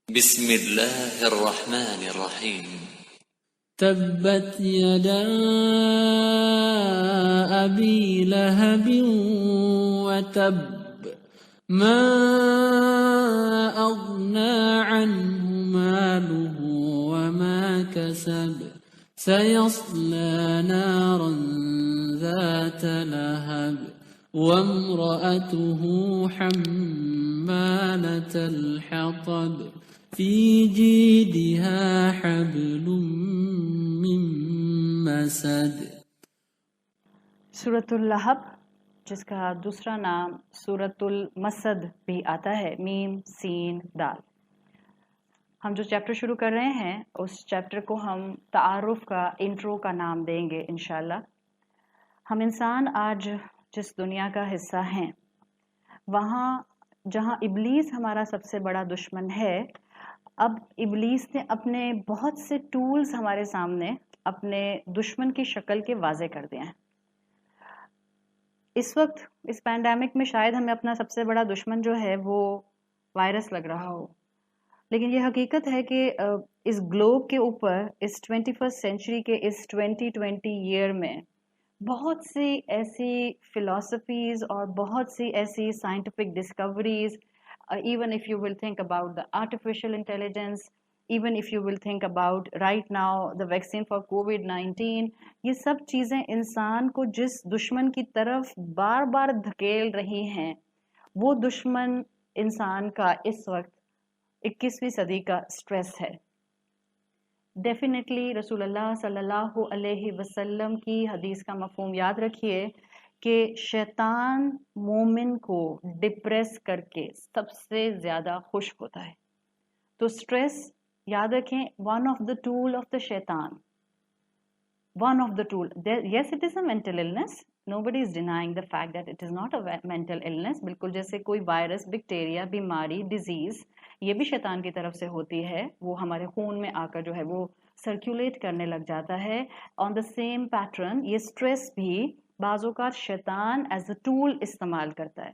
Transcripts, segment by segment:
بسم الله الرحمن الرحيم. تبت يدا أبي لهب وتب ما أغنى عنه ماله وما كسب سيصلى نارا ذات لهب وامرأته حمالة الحطب في جيدها حبل من مسد. سورۃ اللہب جس کا دوسرا نام سورۃ المسد بھی آتا ہے، میم سین دال. ہم جو چیپٹر شروع کر رہے ہیں اس چیپٹر کو ہم تعارف کا انٹرو کا نام دیں گے انشاءاللہ. ہم انسان آج جس دنیا کا حصہ ہیں وہاں جہاں ابلیس ہمارا سب سے بڑا دشمن ہے، اب ابلیس نے اپنے بہت سے ٹولز ہمارے سامنے اپنے دشمن کی شکل کے واضح کر دیے ہیں. اس وقت اس پینڈیمک میں شاید ہمیں اپنا سب سے بڑا دشمن جو ہے وہ وائرس لگ رہا ہو، لیکن یہ حقیقت ہے کہ اس گلوب کے اوپر اس 21 سینچری کے اس 2020 ایئر میں بہت سی ایسی فلاسفیز اور بہت سی ایسی scientific discoveries, even if you will think about the artificial intelligence, even if you will think about right now the vaccine for COVID-19، یہ سب چیزیں انسان کو جس دشمن کی طرف بار بار دھکیل رہی ہیں، وہ دشمن انسان کا اس وقت 21ویں صدی کا سٹریس ہے. ڈیفینیٹلی رسول اللہ صلی اللہ علیہ وسلم کی حدیث کا مفہوم یاد رکھیے کہ شیطان مومن کو ڈپریس کر کے سب سے زیادہ خوش ہوتا ہے. تو سٹریس یاد رکھیں، one of the tool of the شیطان، one of the tool. Yes it is a mental illness, nobody is denying the fact that it is not a mental illness. بالکل جیسے کوئی وائرس، بیکٹیریا، بیماری، disease یہ بھی شیطان کی طرف سے ہوتی ہے، وہ ہمارے خون میں آ کر جو ہے وہ سرکولیٹ کرنے لگ جاتا ہے. آن دا سیم پیٹرن یہ سٹریس بھی بعض اوقات شیطان ایز اے ٹول استعمال کرتا ہے.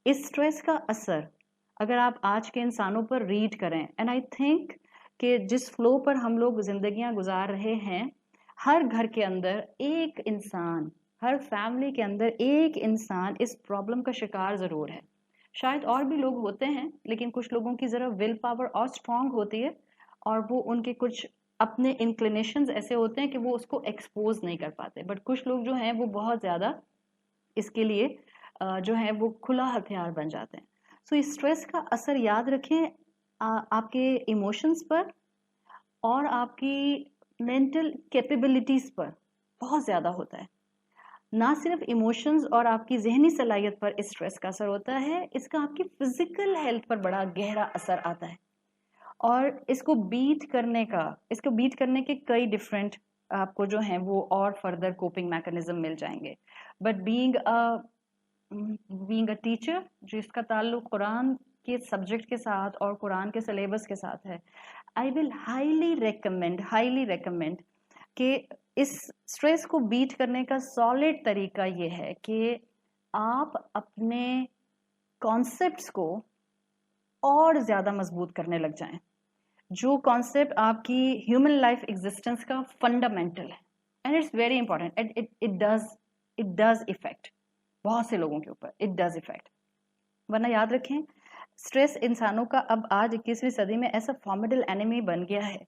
اس سٹریس کا اثر اگر آپ آج کے انسانوں پر ریڈ کریں، اینڈ آئی تھنک کہ جس فلو پر ہم لوگ زندگیاں گزار رہے ہیں، ہر گھر کے اندر ایک انسان، ہر فیملی کے اندر ایک انسان اس پرابلم کا شکار ضرور ہے. شاید اور بھی لوگ ہوتے ہیں، لیکن کچھ لوگوں کی ذرا ول پاور اور اسٹرانگ ہوتی ہے اور وہ ان کے کچھ اپنے انکلینیشنز ایسے ہوتے ہیں کہ وہ اس کو ایکسپوز نہیں کر پاتے. بٹ کچھ لوگ جو ہیں وہ بہت زیادہ اس کے لیے جو ہیں وہ کھلا ہتھیار بن جاتے ہیں. سو اس اسٹریس کا اثر یاد رکھیں آپ کے ایموشنز پر اور آپ کی مینٹل کیپیبلٹیز پر بہت زیادہ ہوتا ہے. نہ صرف ایموشنز اور آپ کی ذہنی صلاحیت پر اس اسٹریس کا اثر ہوتا ہے، اس کا آپ کی فزیکل ہیلتھ پر بڑا گہرا اثر آتا ہے. اور اس کو بیٹ کرنے کے کئی ڈفرینٹ آپ کو جو ہیں وہ اور فردر کوپنگ میکانزم مل جائیں گے. بٹ بینگ اے ٹیچر جس کا تعلق قرآن کے سبجیکٹ کے ساتھ اور قرآن کے سلیبس کے ساتھ ہے، آئی ول ہائیلی ریکمینڈ کہ اس سٹریس کو بیٹ کرنے کا سالڈ طریقہ یہ ہے کہ آپ اپنے کانسیپٹس کو اور زیادہ مضبوط کرنے لگ جائیں. جو کانسیپٹ آپ کی ہیومن لائف ایگزسٹنس کا فنڈامنٹل ہے، and it's very important, it does affect بہت سے لوگوں کے اوپر، اٹ ڈز افیکٹ. ورنہ یاد رکھیں سٹریس انسانوں کا اب آج 21ویں صدی میں ایسا فارمیڈل اینیمی بن گیا ہے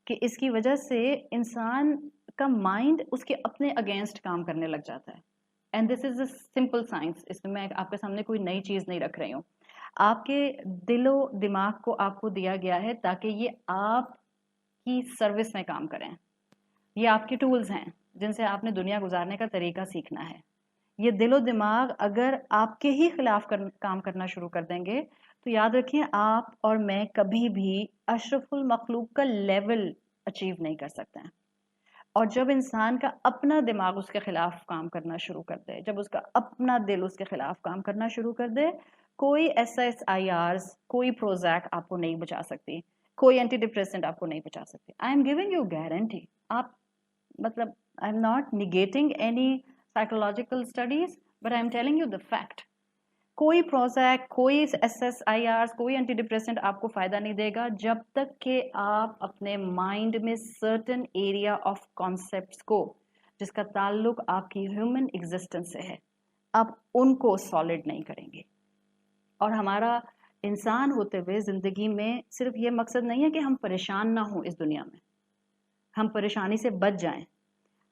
کہ اس کی وجہ سے انسان کا مائنڈ اس کے اپنے اگینسٹ کام کرنے لگ جاتا ہے. And this is a simple science, اس میں آپ کے سامنے کوئی نئی چیز نہیں رکھ رہی ہوں. آپ کے دل و دماغ کو آپ کو دیا گیا ہے تاکہ یہ آپ کی سروس میں کام کریں. یہ آپ کے ٹولز ہیں جن سے آپ نے دنیا گزارنے کا طریقہ سیکھنا ہے. یہ دل و دماغ اگر آپ کے ہی خلاف کام کرنا شروع کر دیں گے تو یاد رکھیں آپ اور میں کبھی بھی اشرف المخلوق کا لیول اچیو نہیں کر سکتے ہیں. اور جب انسان کا اپنا دماغ اس کے خلاف کام کرنا شروع کر دے، جب اس کا اپنا دل اس کے خلاف کام کرنا شروع کر دے، کوئی SSIRs، کوئی پروزیک آپ کو نہیں بچا سکتی، کوئی اینٹی ڈپریسنٹ آپ کو نہیں بچا سکتی. I am giving you guarantee. آپ مطلب I am not نیگیٹنگ any psychological studies, but I'm telling you the fact कोई प्रोजैक, कोई SSIRs, कोई एंटी डिप्रेसेंट आपको फ़ायदा नहीं देगा जब तक कि आप अपने माइंड में सर्टेन एरिया ऑफ कॉन्सेप्ट्स को जिसका ताल्लुक आपकी ह्यूमन एग्जिस्टेंस से है, आप उनको सॉलिड नहीं करेंगे। और हमारा इंसान होते हुए ज़िंदगी में सिर्फ ये मकसद नहीं है कि हम परेशान ना हों इस दुनिया में, हम परेशानी से बच जाएं।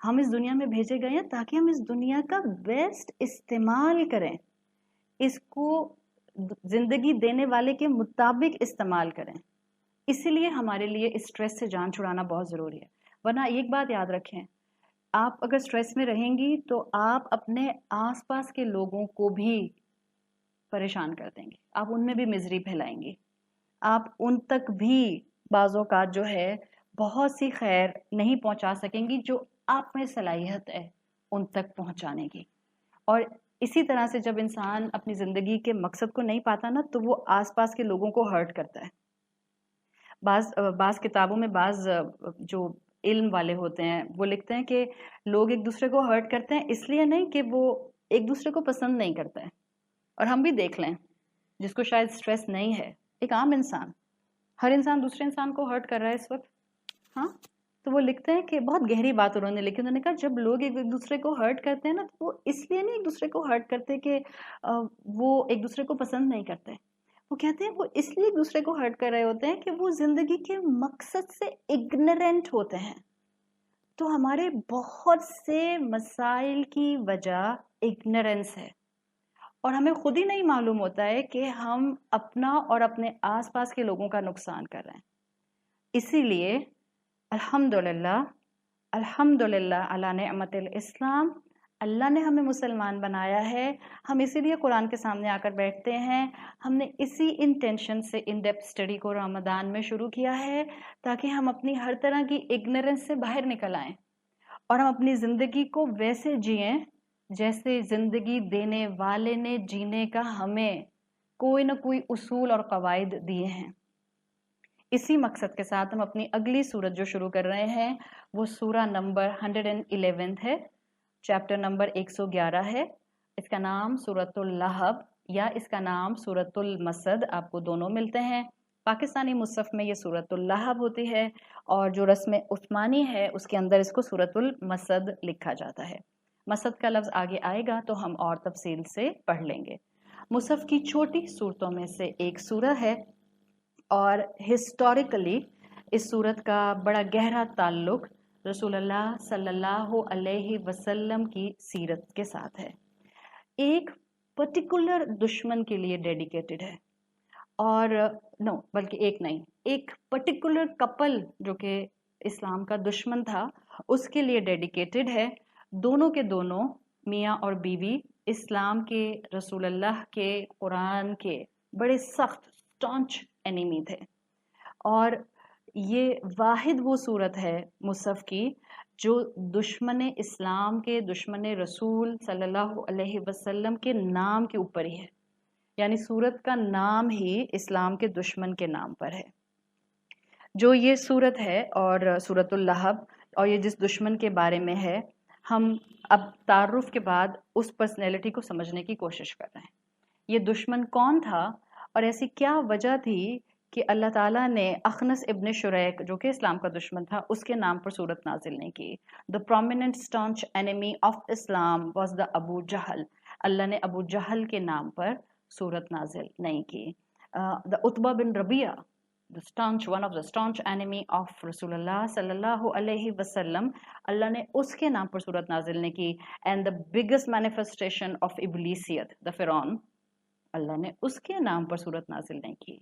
हम इस दुनिया में भेजे गए हैं ताकि हम इस दुनिया का बेस्ट इस्तेमाल करें, इसको जिंदगी देने वाले के मुताबिक इस्तेमाल करें। इसीलिए हमारे लिए स्ट्रेस से जान छुड़ाना बहुत ज़रूरी है। वरना एक बात याद रखें, आप अगर स्ट्रेस में रहेंगी तो आप अपने आसपास के लोगों को भी परेशान कर देंगे, आप उनमें भी मिजरी फैलाएंगी, आप उन तक भी बाज़ों का जो है बहुत सी खैर नहीं पहुंचा सकेंगी जो आप में सलाहियत है उन तक पहुंचाने की। और इसी तरह से जब इंसान अपनी ज़िंदगी के मकसद को नहीं पाता ना, तो वो आसपास के लोगों को हर्ट करता है। बाज़ किताबों में बाज़ जो इल्म वाले होते हैं वो लिखते हैं कि लोग एक दूसरे को हर्ट करते हैं इसलिए नहीं कि वो एक दूसरे को पसंद नहीं करता है। और हम भी देख लें, जिसको शायद स्ट्रेस नहीं है, एक आम इंसान, हर इंसान दूसरे इंसान को हर्ट कर रहा है इस वक्त। हाँ, तो वो लिखते हैं कि बहुत गहरी बात उन्होंने लिखी। उन्होंने कहा जब लोग एक दूसरे को हर्ट करते हैं ना, तो वो इसलिए नहीं एक दूसरे को हर्ट करते कि वो एक दूसरे को पसंद नहीं करते। वो कहते हैं वो इसलिए एक दूसरे को हर्ट कर रहे होते हैं कि वो जिंदगी के मकसद से इग्नोरेंट होते हैं। तो हमारे बहुत से मसाइल की वजह इग्नोरेंस है और हमें खुद ही नहीं मालूम होता है कि हम अपना और अपने आसपास के लोगों का नुकसान कर रहे हैं। इसीलिए अल्हम्दुलिल्लाह, अल्हम्दुलिल्लाह अला नेअमतिल इस्लाम, अल्लाह ने हमें मुसलमान बनाया है। हम इसीलिए कुरान के सामने आकर बैठते हैं। हमने इसी इंटेंशन से इन डेप्थ स्टडी को रमज़ान में शुरू किया है ताकि हम अपनी हर तरह की इग्नोरेंस से बाहर निकल आएं और हम अपनी ज़िंदगी को वैसे जिएं जैसे ज़िंदगी देने वाले ने जीने का हमें कोई ना कोई उसूल और कवायद दिए हैं। इसी मकसद के साथ हम अपनी अगली सूरत जो शुरू कर रहे हैं वो सूरा नंबर 111 है, चैप्टर नंबर 111 है। इसका नाम सूरतुल लहब या इसका नाम सूरतुल मसद, आपको दोनों मिलते हैं। पाकिस्तानी मुसहफ में ये सूरतुल लहब होती है और जो रस्म उस्मानी है उसके अंदर इसको सूरतुल मसद लिखा जाता है। मसद का लफ्ज़ आगे आएगा तो हम और तफसील से पढ़ लेंगे। मुसहफ की छोटी सूरतों में से एक सूरह है और हिस्टोरिकली इस सूरत का बड़ा गहरा ताल्लुक रसूलुल्लाह सल्लल्लाहु अलैहि वसल्लम की सीरत के साथ है। एक पर्टिकुलर दुश्मन के लिए डेडिकेटेड है और बल्कि एक नहीं, एक पर्टिकुलर कपल जो कि इस्लाम का दुश्मन था उसके लिए डेडिकेटेड है। दोनों के दोनों मियाँ और बीवी इस्लाम के, रसूलुल्लाह के, कुरान के बड़े सख्त स्टॉन्च एनिमी थे और ये वाहिद वो सूरत है मुसहफ की जो दुश्मन इस्लाम के, दुश्मन रसूल सल्लल्लाहु अलैहि वसल्लम के नाम के ऊपर ही है। यानी सूरत का नाम ही इस्लाम के दुश्मन के नाम पर है। जो ये सूरत है और सूरतुल लहब और ये जिस दुश्मन के बारे में है, हम अब तारुफ के बाद उस पर्सनैलिटी को समझने की कोशिश कर रहे हैं। ये दुश्मन कौन था और ऐसी क्या वजह थी कि अल्लाह ताला ने अखनस इब्न शुरैक जो कि इस्लाम का दुश्मन था उसके नाम पर सूरत नाजिल नहीं की। The prominent staunch enemy of Islam was the Abu Jahl. अल्लाह ने अबू जहल के नाम पर सूरत नाजिल नहीं की। The Utba bin Rabia, one of the staunch enemy of Rasulullah sallallahu alaihi wasallam, अल्लाह ने उसके नाम पर सूरत नाजिल नहीं की। And the biggest manifestation of इब्लीसियत, द फिरौन, अल्लाह ने उसके नाम पर सूरत नाजिल नहीं की।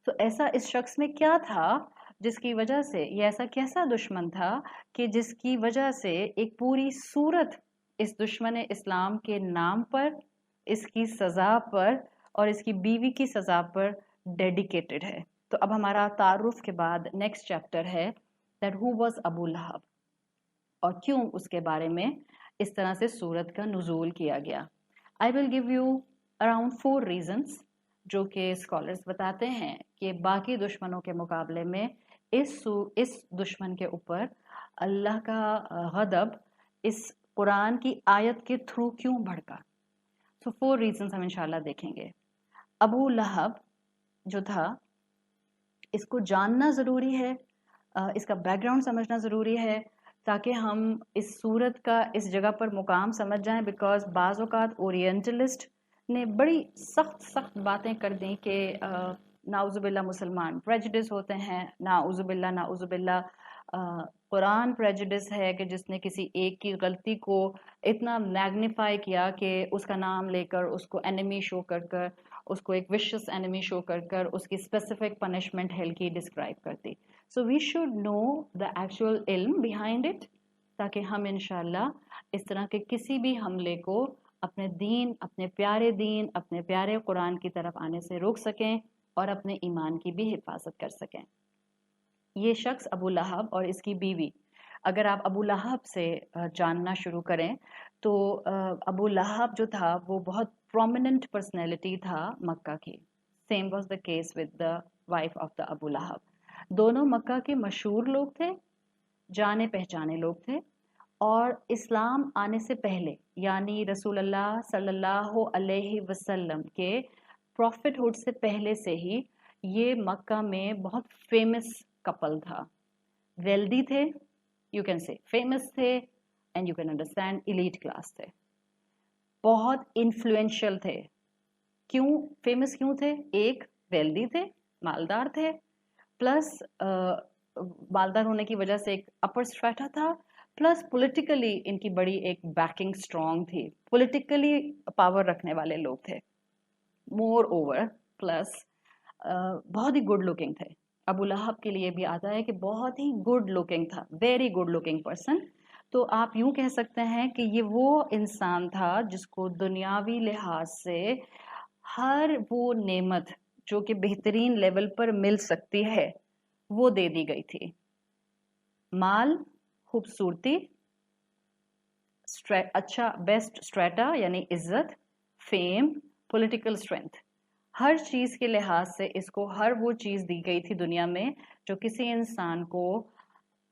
तो ऐसा इस शख्स में क्या था जिसकी वजह से, ये ऐसा कैसा दुश्मन था कि जिसकी वजह से एक पूरी सूरत इस दुश्मन इस्लाम के नाम पर, इसकी सज़ा पर और इसकी बीवी की सज़ा पर डेडिकेटेड है। तो अब हमारा तारुफ के बाद नेक्स्ट चैप्टर है दैट हु वाज अबू लहब और क्यों उसके बारे में इस तरह से सूरत का नुज़ूल किया गया। I will give you around 4 reasons जो कि स्कॉलर्स बताते हैं कि बाकी दुश्मनों के मुकाबले में इस दुश्मन के ऊपर अल्लाह का गदब इस कुरान की आयत के थ्रू क्यों भड़का। So 4 reasons हम इंशाल्लाह देखेंगे. अबू लहब जो था, इसको जानना ज़रूरी है, इसका बैकग्राउंड समझना ज़रूरी है ताकि हम इस सूरत का इस जगह पर मुकाम समझ जाएं. बिकॉज बाज़ औक़ात ओरिएंटलिस्ट ने बड़ी सख्त बातें कर दी कि नाउज़ुबिल्लाह मुसलमान प्रेजुडिस होते हैं, नाउज़ुबिल्लाह कुरान प्रेजुडिस है कि जिसने किसी एक की गलती को इतना मैग्नीफाई किया कि उसका नाम लेकर उसको एनिमी शो कर उसको एक विशियस एनिमी शो कर उसकी स्पेसिफिक पनिशमेंट हेल की डिस्क्राइब करती. So we should know the actual इल्म बिहाइंड इट, ताकि हम इंशाल्लाह इस तरह के किसी भी हमले को अपने दीन, अपने प्यारे कुरान की तरफ आने से रोक सकें और अपने ईमान की भी हिफाजत कर सकें. ये शख्स अबू लहब और इसकी बीवी, अगर आप अबू लहब से जानना शुरू करें तो अबू लहब जो था वो बहुत प्रोमिनेंट पर्सनैलिटी था मक्का की. Same was the case with the wife of the Abu Lahab. दोनों मक्का के मशहूर लोग थे, जाने पहचाने लोग थे, और इस्लाम आने से पहले यानी रसूलुल्लाह सल्लल्लाहु अलैहि वसल्लम के प्रॉफिटहुड से पहले से ही ये मक्का में बहुत फेमस कपल था. वेल्दी थे, यू कैन से फेमस थे, and you can understand elite class थे. बहुत इन्फ्लुएंशियल थे. क्यों फेमस क्यों थे? एक, वेल्दी थे, मालदार थे, प्लस मालदार होने की वजह से एक अपर स्ट्रेटा था, प्लस पॉलिटिकली इनकी बड़ी एक बैकिंग स्ट्रॉन्ग थी. पॉलिटिकली पावर रखने वाले लोग थे. मोर ओवर प्लस बहुत ही गुड लुकिंग थे. अबू लहब के लिए भी आता है कि बहुत ही गुड लुकिंग था, वेरी गुड लुकिंग पर्सन. तो आप यूं कह सकते हैं कि ये वो इंसान था जिसको दुनियावी लिहाज से हर वो नेमत जो कि बेहतरीन लेवल पर मिल सकती है वो दे दी गई थी. माल, खूबसूरती, अच्छा बेस्ट स्ट्रेटा यानी इज्जत, फेम, पॉलिटिकल स्ट्रेंथ, हर चीज के लिहाज से इसको हर वो चीज दी गई थी दुनिया में जो किसी इंसान को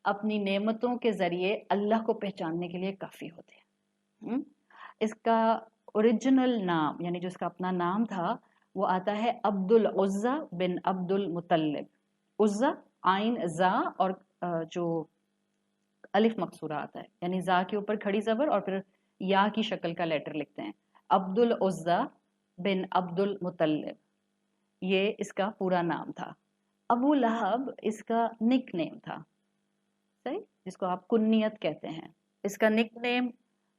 अपनी नेमतों के जरिए अल्लाह को पहचानने के लिए काफी होती है. इसका ओरिजिनल नाम यानी जो इसका अपना नाम था वो आता है अब्दुल उज़्ज़ा बिन अब्दुल मुतल्लिब. उज़्ज़ा आइन जा और जो अलिफ मकसूरा आता है यानी जा के ऊपर खड़ी जबर और फिर या की शक्ल का लेटर लिखते हैं. अब्दुल उज़्ज़ा बिन अब्दुल मुतल्लिब, ये इसका पूरा नाम था. अबू लहब इसका निक नेम था, सही, जिसको आप कुन्नियत कहते हैं. इसका निक नेम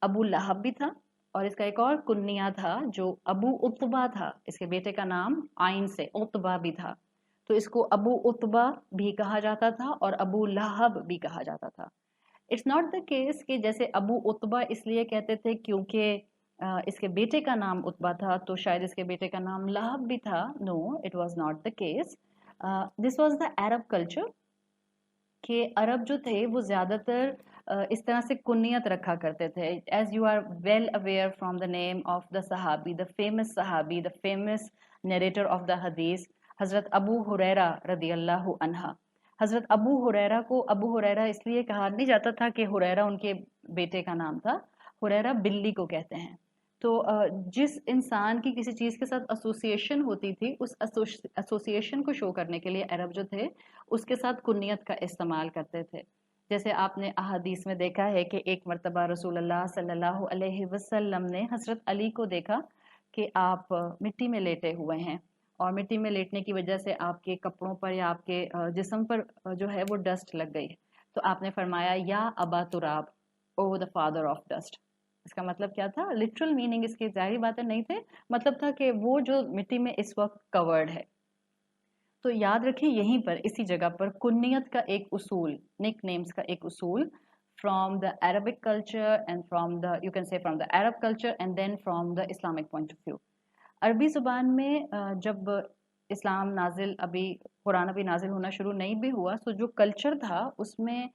अबू लहब भी था और इसका एक और कुन्निया था जो अबू उतबा था. इसके बेटे का नाम आइन से उतबा भी था, तो इसको अबू उतबा भी कहा जाता था और अबू लहब भी कहा जाता था. इट्स नॉट द केस कि जैसे अबू उतबा इसलिए कहते थे क्योंकि इसके बेटे का नाम उतबा था तो शायद इसके बेटे का नाम लहब भी था. No, it was not the case. This was the Arab culture कि अरब जो थे वो ज़्यादातर इस तरह से कुन्नियत रखा करते थे. As you are well aware from the name of the सहाबी, the famous narrator of the हदीस हज़रत अबू हुरैरा रदी अल्लाहु अन्हा. हज़रत अबू हुरैरा को अबू हुरैरा इसलिए कहा नहीं जाता था कि हुरैरा उनके बेटे का नाम था. हुरैरा बिल्ली को कहते हैं. तो जिस इंसान की किसी चीज़ के साथ एसोसिएशन होती थी उस एसोसिएशन को शो करने के लिए अरब जो थे उसके साथ कुन्नियत का इस्तेमाल करते थे. जैसे आपने अहादीस में देखा है कि एक मरतबा रसूलुल्लाह सल्लल्लाहु अलैहि वसल्लम ने हज़रत अली को देखा कि आप मिट्टी में लेटे हुए हैं और मिट्टी में लेटने की वजह से आपके कपड़ों पर या आपके जिस्म पर जो है वो डस्ट लग गई. तो आपने फरमाया या अबा तुराब, ओ द फादर ऑफ डस्ट. इसका मतलब क्या था? लिटरल मीनिंग इसकी जाहिर बातें नहीं थे, मतलब था कि वो जो मिट्टी में इस वक्त कवर्ड है. तो याद रखें यहीं पर इसी जगह पर कुन्नियत का एक उसूल, निक नेम्स का एक उसूल from the Arabic culture and from the you can say from the Arab culture and then from the Islamic point of view. अरबी ज़ुबान में जब इस्लाम नाजिल अभी कुरान अभी नाजिल होना शुरू नहीं भी हुआ तो जो कल्चर था उसमें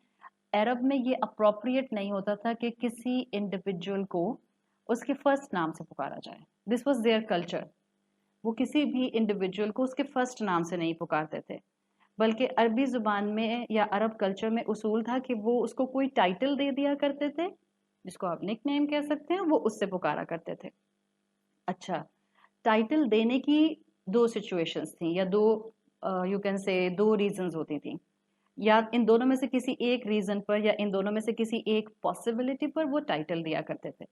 अरब में ये अप्रोप्रिएट नहीं होता था कि किसी इंडिविजुअल को उसके फर्स्ट नाम से पुकारा जाए. This was their culture. वो किसी भी इंडिविजुअल को उसके फर्स्ट नाम से नहीं पुकारते थे, बल्कि अरबी ज़ुबान में या अरब कल्चर में उसूल था कि वो उसको कोई टाइटल दे दिया करते थे जिसको आप निक नेम कह सकते हैं, वो उससे पुकारा करते थे. अच्छा, टाइटल देने की दो सिचुएशंस थी या दो यू कैन से दो रीजंस होती थी, या इन दोनों में से किसी एक रीजन पर या इन दोनों में से किसी एक पॉसिबिलिटी पर वो टाइटल दिया करते थे।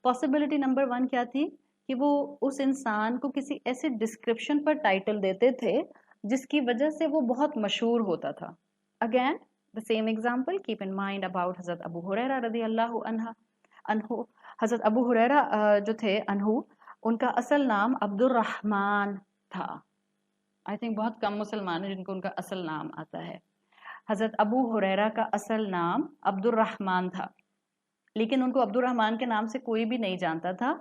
पॉसिबिलिटी नंबर 1 क्या थी कि वो उस इंसान को किसी ऐसे डिस्क्रिप्शन पर टाइटल देते थे जिसकी वजह से वो बहुत मशहूर होता था। Again the same example, keep in mind about हजरत अबू हुरैरा रदी अल्लाहु अन्हु। हजरत अबू हुरैरा जो थे अनहु, उनका असल नाम अब्दुर्रहमान था। आई थिंक बहुत कम मुसलमान हैं जिनको उनका असल नाम आता है। हजरत अबू हुरैरा का असल नाम अब्दुर्रहमान था, लेकिन उनको अब्दुर्रहमान के नाम से कोई भी नहीं जानता था।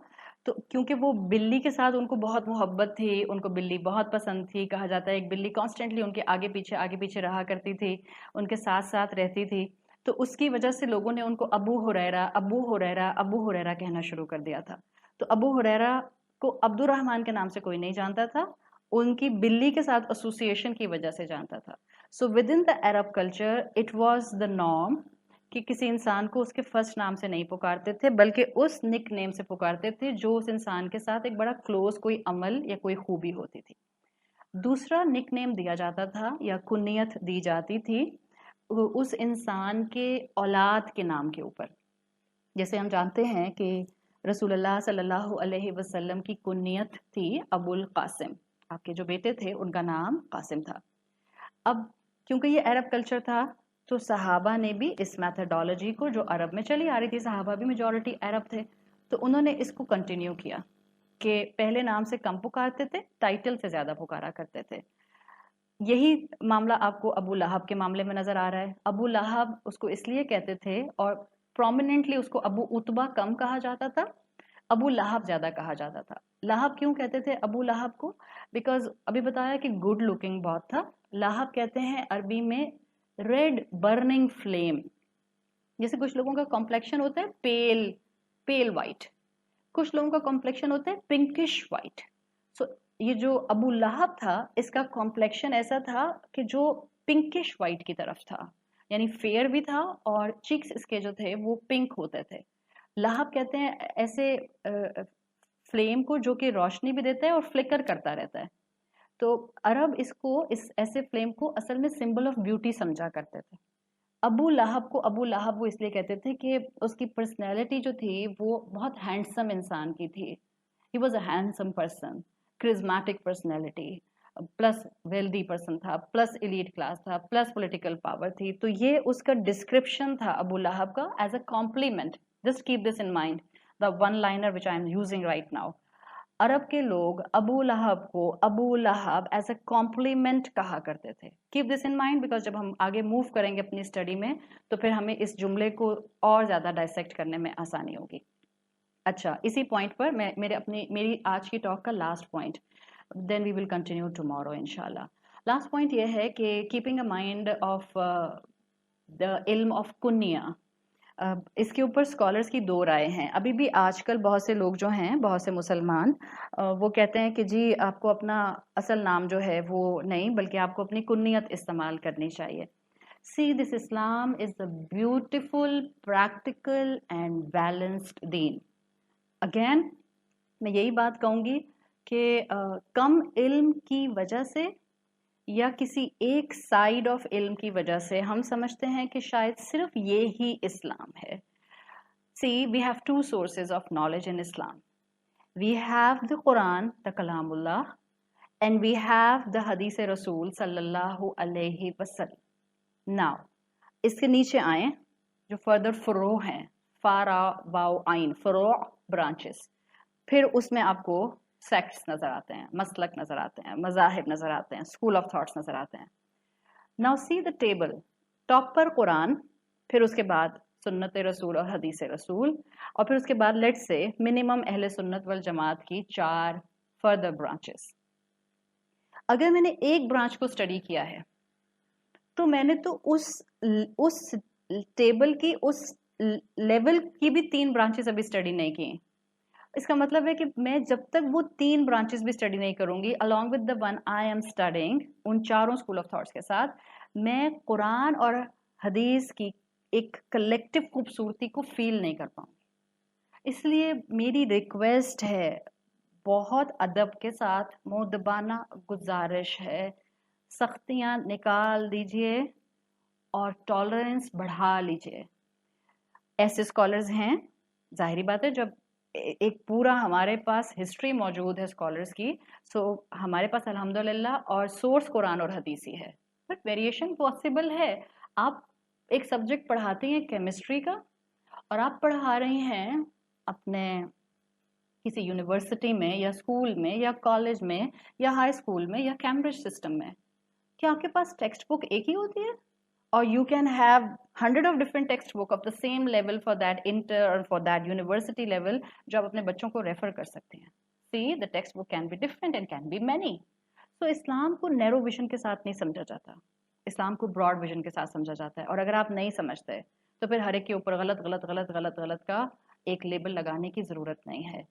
तो क्योंकि वो बिल्ली के साथ उनको बहुत मोहब्बत थी, उनको बिल्ली बहुत पसंद थी, कहा जाता है एक बिल्ली कॉन्स्टेंटली उनके आगे पीछे रहा करती थी, उनके साथ साथ रहती थी। तो उसकी वजह से लोगों ने उनको अबू हुरैरा अबू हुरैरा अबू हुरैरा कहना शुरू कर दिया था। तो अबू हुरैरा को अब्दुर्रहमान के नाम से कोई नहीं जानता था, उनकी बिल्ली के साथ एसोसिएशन की वजह से जानता था। So with in the Arab culture it was the norm कि किसी इंसान को उसके फर्स्ट नाम से नहीं पुकारते थे, बल्कि उस निक नेम से पुकारते थे जो उस इंसान के साथ एक बड़ा क्लोज कोई अमल या कोई खूबी होती थी। दूसरा निक नेम दिया जाता था या कुनियत दी जाती थी उस इंसान के औलाद के नाम के ऊपर। जैसे हम जानते हैं कि रसूलुल्लाह सल्लल्लाहु अलैहि वसल्लम की कुनियत थी अबुल कासिम, आपके जो बेटे थे उनका नाम कासिम था। अब क्योंकि ये अरब कल्चर था तो सहाबा ने भी इस मैथडोलॉजी को, जो अरब में चली आ रही थी, सहाबा भी मेजॉरिटी अरब थे, तो उन्होंने इसको कंटिन्यू किया कि पहले नाम से कम पुकारते थे, टाइटल से ज़्यादा पुकारा करते थे। यही मामला आपको अबू लहब के मामले में नज़र आ रहा है। अबू लहब उसको इसलिए कहते थे, और प्रोमिनेंटली उसको अबू उतबा कम कहा जाता था, अबू लहब ज़्यादा कहा जाता था। लहब क्यों कहते थे अबू लहब को? बिकॉज अभी बताया कि गुड लुकिंग बहुत था। लहब कहते हैं अरबी में रेड बर्निंग फ्लेम। जैसे कुछ लोगों का कॉम्प्लेक्शन होता है पेल पेल वाइट, कुछ लोगों का कॉम्प्लेक्शन होता है पिंकिश वाइट। सो ये जो अबू लहब था इसका कॉम्प्लेक्शन ऐसा था कि जो पिंकिश वाइट की तरफ था, यानी फेयर भी था और चिक्स इसके जो थे वो पिंक होते थे। लहब कहते हैं ऐसे फ्लेम को जो कि रोशनी भी देता है और फ्लिकर करता रहता है। तो अरब इसको, इस ऐसे फ्लेम को असल में सिंबल ऑफ ब्यूटी समझा करते थे। अबू लहब को अबू लहब वो इसलिए कहते थे कि उसकी पर्सनैलिटी जो थी वो बहुत हैंडसम इंसान की थी। He was a handsome person, charismatic personality, plus wealthy person था, प्लस एलीट क्लास था, प्लस पॉलिटिकल पावर थी। तो ये उसका डिस्क्रिप्शन था अबू लहब का as a compliment. Just keep this in mind, the one liner which I am using right now. Arab के लोग अबू लहब को Abu Lahab as a compliment कहा करते थे। Keep this in mind because जब हम आगे मूव करेंगे अपनी स्टडी में तो फिर हमें इस जुमले को और ज़्यादा डायसेक्ट करने में आसानी होगी। अच्छा, इसी पॉइंट पर मैं मेरी आज की टॉक का last point, then we will continue tomorrow इंशाल्लाह। लास्ट पॉइंट ये है कि keeping a mind of the इल्म ऑफ कुनिया, इसके ऊपर स्कॉलर्स की दो राय हैं। अभी भी आजकल बहुत से लोग जो हैं, बहुत से मुसलमान, वो कहते हैं कि जी आपको अपना असल नाम जो है वो नहीं, बल्कि आपको अपनी कुनियत इस्तेमाल करनी चाहिए। See this Islam is the beautiful, practical and balanced Deen. Again मैं यही बात कहूँगी कि कम इल्म की वजह से या किसी एक साइड ऑफ इल्म की वजह से हम समझते हैं कि शायद सिर्फ ये ही इस्लाम है। See, we have two sources of knowledge in Islam. We have the Quran, the Kalamullah, and we have the Hadith Rasul sallallahu alaihi wasallam. Now, इसके नीचे आए जो फर्दर फरो हैं, फारा वाओ आइन, फरो ब्रांचेस, फिर उसमें आपको सेक्ट्स नजर आते हैं, मसलक नजर आते हैं, मजाहिब नजर आते हैं, स्कूल ऑफ थॉट्स नजर आते हैं। Now see the table, top पर कुरान, फिर उसके बाद सुन्नत रसूल और हदीस रसूल, और फिर उसके बाद लेट्स से मिनिमम अहले सुन्नत वल जमात की 4 फर्दर ब्रांचेस। अगर मैंने एक ब्रांच को स्टडी किया है तो मैंने तो उस टेबल की उस लेवल की भी 3 ब्रांचेस अभी स्टडी नहीं की। इसका मतलब है कि मैं जब तक वो 3 ब्रांचेस भी स्टडी नहीं करूंगी along with the one I am studying, उन चारों स्कूल ऑफ थॉट्स के साथ, मैं कुरान और हदीस की एक कलेक्टिव खूबसूरती को फील नहीं कर पाऊंगी। इसलिए मेरी रिक्वेस्ट है بہت ادب کے ساتھ مؤدبانہ گزارش ہے، سختیاں نکال دیجئے اور ٹالرنس بڑھا لیجئے۔ ایسے اسکالرز ہیں، ظاہری بات ہے جب ایک پورا ہمارے پاس ہسٹری موجود ہے اسکالرز کی، سو ہمارے پاس الحمدللہ اور سورس قرآن اور حدیث ہی ہے، بٹ ویریشن پاسبل ہے۔ آپ ایک سبجیکٹ پڑھاتے ہیں کیمسٹری کا اور آپ پڑھا رہی ہیں اپنے کسی یونیورسٹی میں یا اسکول میں یا کالج میں یا ہائی اسکول میں یا کیمبرج سسٹم میں، کیا آپ کے پاس ٹیکسٹ بک ایک ہی ہوتی ہے؟ اور you can have 100 of different textbook of the same level for that inter or for that university level جو آپ اپنے بچوں کو ریفر کر سکتے ہیں۔ See, the textbook can be different and can be many. So اسلام کو نیرو ویژن کے ساتھ نہیں سمجھا جاتا، اسلام کو براڈ ویژن کے ساتھ سمجھا جاتا ہے، اور اگر آپ نہیں سمجھتے تو پھر ہر ایک کے اوپر غلط غلط غلط غلط غلط کا ایک لیبل لگانے کی ضرورت نہیں ہے۔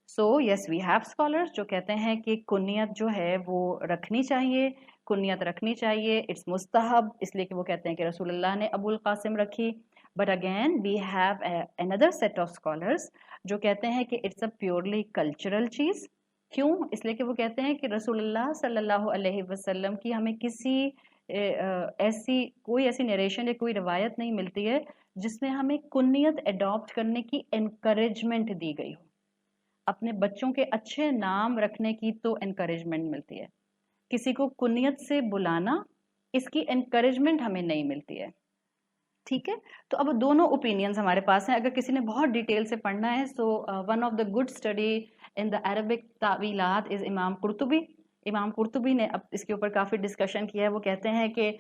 سو یس وی ہیو اسکالرس جو کہتے ہیں کہ کنیت جو ہے وہ رکھنی چاہیے، کنیت رکھنی چاہیے، اٹس مستحب، اس لیے کہ وہ کہتے ہیں کہ رسول اللہ نے ابو القاسم رکھی۔ But again we have another set of scholars جو کہتے ہیں کہ اٹس اے پیورلی کلچرل چیز۔ کیوں؟ اس لیے کہ وہ کہتے ہیں کہ رسول اللہ صلی اللہ علیہ وسلم کی ہمیں کسی کوئی ایسی نریشن یا کوئی روایت نہیں ملتی ہے جس میں ہمیں کنیت اڈاپٹ کرنے کی انکریجمنٹ دی گئی ہو۔ اپنے بچوں کے اچھے نام رکھنے کی تو انکریجمنٹ ملتی ہے، کسی کو کنیت سے بلانا اس کی انکریجمنٹ ہمیں نہیں ملتی ہے، ٹھیک ہے؟ تو اب دونوں اوپینینز ہمارے پاس ہیں، اگر کسی نے بہت ڈیٹیل سے پڑھنا ہے so one of the good study in the Arabic تعویلات از امام قرطبی۔ امام قرطبی نے اب اس کے اوپر کافی ڈسکشن کیا ہے، وہ کہتے ہیں کہ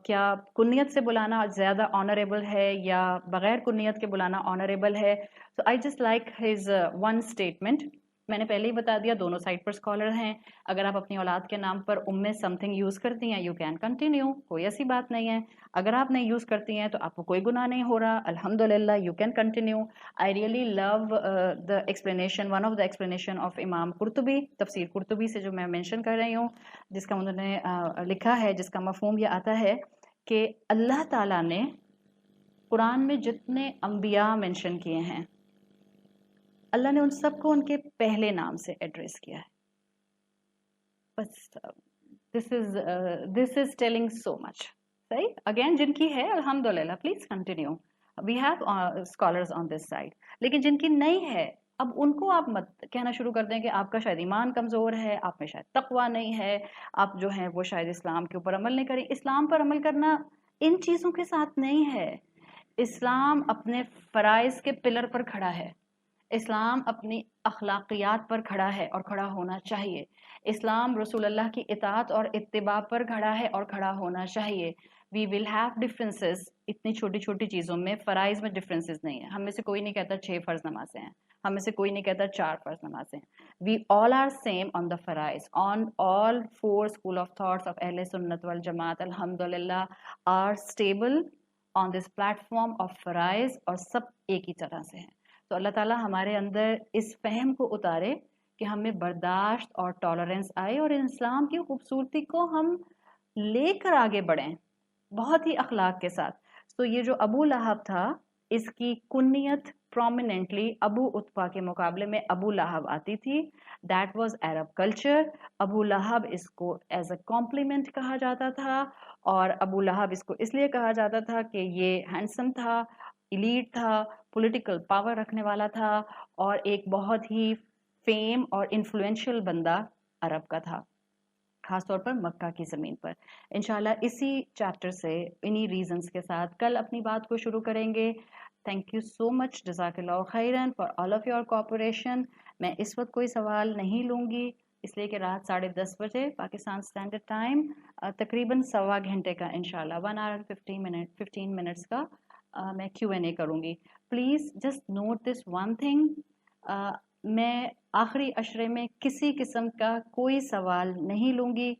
کیا کنیت سے بلانا زیادہ آنریبل ہے یا بغیر کنیت کے بلانا آنریبل ہے؟ So I just like his one statement. میں نے پہلے ہی بتا دیا دونوں سائڈ پر اسکالر ہیں، اگر آپ اپنی اولاد کے نام پر سم تھنگ یوز کرتی ہیں یو کین کنٹینیو، کوئی ایسی بات نہیں ہے۔ اگر آپ نہیں یوز کرتی ہیں تو آپ کو کوئی گناہ نہیں ہو رہا، الحمدللہ you can continue. I really love the explanation, one of the explanation of امام قرطبی، تفسیر قرطبی سے جو میں مینشن کر رہی ہوں، جس کا انہوں نے لکھا ہے، جس کا مفہوم یہ آتا ہے کہ اللہ تعالیٰ نے قرآن میں جتنے انبیاء مینشن کیے ہیں اللہ نے ان سب کو ان کے پہلے نام سے ایڈریس کیا ہے، بس دس از ٹیلنگ سو مچ، صحیح؟ اگین جن کی ہے الحمدللہ please continue, we have scholars on this side, لیکن جن کی نہیں ہے اب ان کو آپ مت کہنا شروع کر دیں کہ آپ کا شاید ایمان کمزور ہے، آپ میں شاید تقوی نہیں ہے، آپ جو ہیں وہ شاید اسلام کے اوپر عمل نہیں کریں۔ اسلام پر عمل کرنا ان چیزوں کے ساتھ نہیں ہے، اسلام اپنے فرائض کے پلر پر کھڑا ہے، اسلام اپنی اخلاقیات پر کھڑا ہے اور کھڑا ہونا چاہیے، اسلام رسول اللہ کی اطاعت اور اتباع پر کھڑا ہے اور کھڑا ہونا چاہیے۔ وی ول ہیو ڈفرینسز، اتنی چھوٹی چھوٹی چیزوں میں، فرائض میں ڈفرینسز نہیں ہیں، ہم میں سے کوئی نہیں کہتا 6 فرض نمازیں ہیں، ہم میں سے کوئی نہیں کہتا 4 فرض نمازیں ہیں، وی آل آر سیم آن دا فرائض، on all 4 school of thoughts of اہل سنت والجماعت الحمدللہ are stable on this platform of فرائض، اور سب ایک ہی طرح سے ہیں۔ تو اللہ تعالیٰ ہمارے اندر اس فہم کو اتارے کہ ہمیں برداشت اور ٹالرنس آئے اور اسلام کی خوبصورتی کو ہم لے کر آگے بڑھیں بہت ہی اخلاق کے ساتھ۔ تو یہ جو ابو لہب تھا اس کی کنیت پرومیننٹلی ابو اتبا کے مقابلے میں ابو لہب آتی تھی، دیٹ واز عرب کلچر۔ ابو لہب اس کو ایز اے کمپلیمنٹ کہا جاتا تھا، اور ابو لہب اس کو اس لیے کہا جاتا تھا کہ یہ ہینڈسم تھا، ایلیٹ تھا، پولیٹیکل پاور رکھنے والا تھا، اور ایک بہت ہی فیم اور انفلوئنشل بندہ عرب کا تھا، خاص طور پر مکہ کی زمین پر۔ انشاءاللہ اسی چیپٹر سے انہی ریزنز کے ساتھ کل اپنی بات کو شروع کریں گے۔ تھینک یو سو مچ، جزاک اللہ خیرن for all of your cooperation. میں اس وقت کوئی سوال نہیں لوں گی اس لیے کہ رات 10:30 بجے پاکستان اسٹینڈرڈ ٹائم تقریباً 1.25 گھنٹے کا انشاءاللہ 1 hour 15 minutes کا میں Q&A کروں گی۔ Please just note this one thing, میں آخری عشرے میں کسی قسم کا کوئی سوال نہیں لوں گی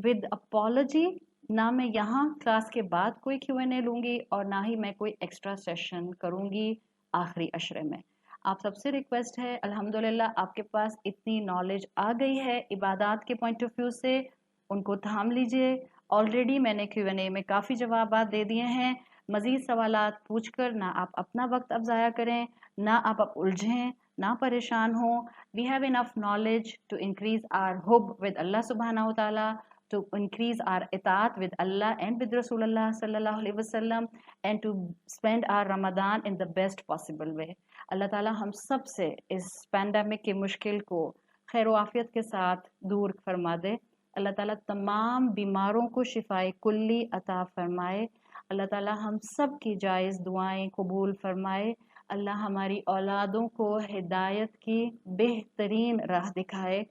ود اپالوجی، نہ میں یہاں کلاس کے بعد کوئی Q&A لوں گی اور نہ ہی میں کوئی ایکسٹرا سیشن کروں گی آخری عشرے میں۔ آپ سب سے ریکویسٹ ہے، الحمدللہ آپ کے پاس اتنی نالج آ گئی ہے عبادات کے پوائنٹ آف ویو سے، ان کو تھام لیجئے۔ آلریڈی میں نے Q&A میں کافی جوابات دے دیے ہیں، مزید سوالات پوچھ کر نہ آپ اپنا وقت اب ضائع کریں، نہ آپ الجھیں، ना परेशान हो. We have enough knowledge to increase our hub with Allah subhanahu wa ta'ala, to increase our itaat with Allah and with Rasulullah sallallahu alaihi wasallam, and to spend our Ramadan in the best possible way. Allah ताला हम सब से इस pandemic की मुश्किल को खैर आफियत के साथ दूर फरमा दे. अल्लाह ताला तमाम बीमारों को शिफाए कुल्ली अता फरमाए. अल्लाह ताला हम सब की जायज़ दुआएं कबूल फरमाए. अल्लाह हमारी औलादों को हिदायत की बेहतरीन राह दिखाए.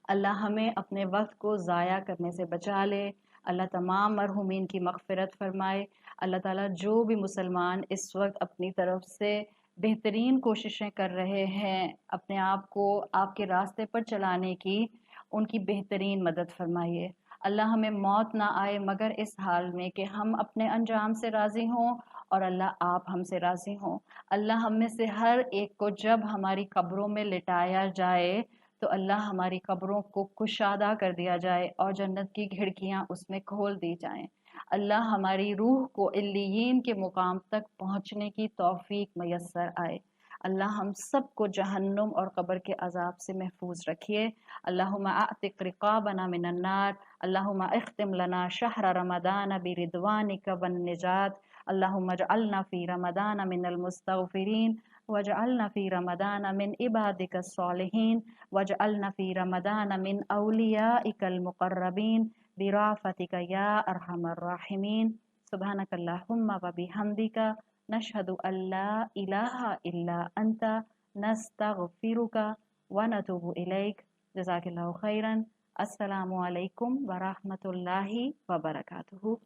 अल्लाह हमें अपने वक्त को ज़ाया करने से बचा ले. अल्लाह तमाम मरहुमीन की मग़फ़िरत फ़रमाए. अल्लाह ताला जो भी मुसलमान इस वक्त अपनी तरफ से बेहतरीन कोशिशें कर रहे हैं अपने आप को आपके रास्ते पर चलाने की, उनकी बेहतरीन मदद फरमाइए. अल्लाह हमें मौत ना आए मगर इस हाल में कि हम अपने अंजाम से राज़ी हों और अल्लाह आप हमसे राज़ी हों. अल्लाह हम में से हर एक को जब हमारी कब्रों में लिटाया जाए तो अल्लाह हमारी कब्रों को कुशादा कर दिया जाए और जन्नत की खिड़कियां उसमें खोल दी जाएं. अल्लाह हमारी रूह को इल्लियीन के मुकाम तक पहुंचने की तौफीक मयस्सर आए. अल्लाह हम सबको जहन्नुम और कब्र के अजाब से महफूज रखिए. अल्लाहुम्मा आतिक रिकाबना मिनन नार. अल्लाहुम्मा इख्तिम लना शहर रमदान बिरिदवानिका वन निजात. अल्लाहुम्मा जअलना फी रमदान मिनल मुस्तगफिरीन वजअलना फी रमदान मिन इबादिका सालिहीन वजअलना फी रमदान मिन औलियाइकल मुक़र्रबीन बिराफ़तिका या अरहमर राहिमीन. सुब्हानकल्लाहुम्मा व बिहम्दिका नशहदु अल्ला इलाहा इल्ला अंता नस्तगफिरुका व नतूबु इलैक. जज़ाकल्लाहु खैरन. अस्सलामु अलैकुम व रहमतुल्लाहि व बरकातुहू.